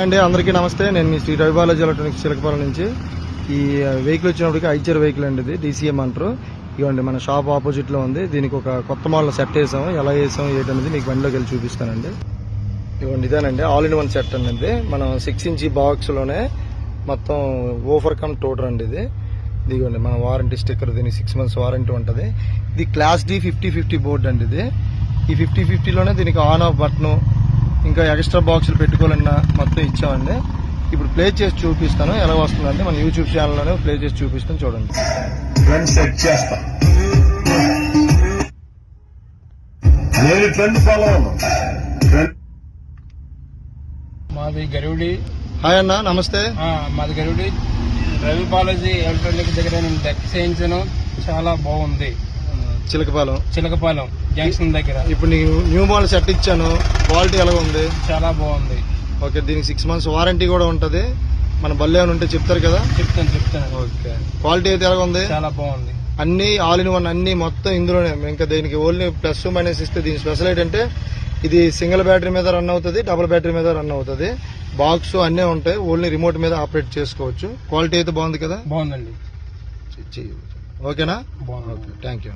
అండి అందరికీ నమస్తే. నేను మీ శ్రీ రవి బాలాజీ ఎలక్ట్రానిక్స్ చిలకపాలెం నుంచి. ఈ వెహికల్ వచ్చినప్పటికి ఐచర్ వెహికల్ అండి, ఇది DCM అంటారు. ఇవ్వండి మన షాప్ ఆపోజిట్ లో ఉంది. దీనికి ఒక కొత్త మోడల్ సెట్ వేసాము. ఎలా వేసాము ఏంటనేది మీకు బండిలోకి వెళ్ళి చూపిస్తానండి. ఇవ్వండి ఇదేనండి ఆల్ ఇన్ వన్ సెట్ అండి. మనం 6 ఇంచ్ బాక్స్ లోనే మొత్తం ఓఫర్ కమ్ టోటర్ అండి. ఇదిగోండి మన వారంటీ స్టిక్కర్, దీనికి 6 months వారంటీ ఉంటుంది. ఇది క్లాస్ D 50/50 బోర్డు అండి. ఇది ఈ 50/50 లోనే దీనికి ఆన్ ఆఫ్ బటన్, ఇంకా ఎక్స్ట్రా బాక్సులు పెట్టుకోవాలన్నా మొత్తం ఇచ్చామండి. ఇప్పుడు ప్లే చేసి చూపిస్తాను ఎలా వస్తుందంటే మన యూట్యూబ్ ఛానల్లోనే ప్లే చేసి చూపిస్తాను, చూడండి. సెట్ చేస్తా, నేను ట్రెండ్ ఫాలో మాది గరుడి. హాయ్ అన్న, నమస్తే. మాది గరుడి రవి బాలాజీ ఎలక్ట్రానిక్ దగ్గర నేను డెక్ చేయించాను. చాలా బాగుంది. చిలకపాలెం జంక్షన్ దగ్గర. ఇప్పుడు నీకు న్యూ మోడల్ సెట్ ఇచ్చాను, క్వాలిటీ ఎలా ఉంది? చాలా బాగుంది. ఓకే, దీనికి 6 months వారంటీ కూడా ఉంటుంది. మన బల్లి ఏమైనా ఉంటే చెప్తారు కదా? చెప్తాను. ఓకే, క్వాలిటీ అయితే ఎలా ఉంది? చాలా బాగుంది. అన్ని ఆల్ ఇన్ వన్, అన్ని మొత్తం ఇందులోనే. ఇంకా దీనికి ఓన్లీ ప్లస్ మైనస్ ఇస్తే దీని స్పెషల్ ఏంటంటే ఇది సింగిల్ బ్యాటరీ మీద రన్ అవుతుంది, డబుల్ బ్యాటరీ మీద రన్ అవుతుంది. బాక్స్ అన్నీ ఉంటాయి, ఓన్లీ రిమోట్ మీద ఆపరేట్ చేసుకోవచ్చు. క్వాలిటీ అయితే బాగుంది కదా? బాగుందండి. ఓకేనా? బాగుంది. Okay, thank you.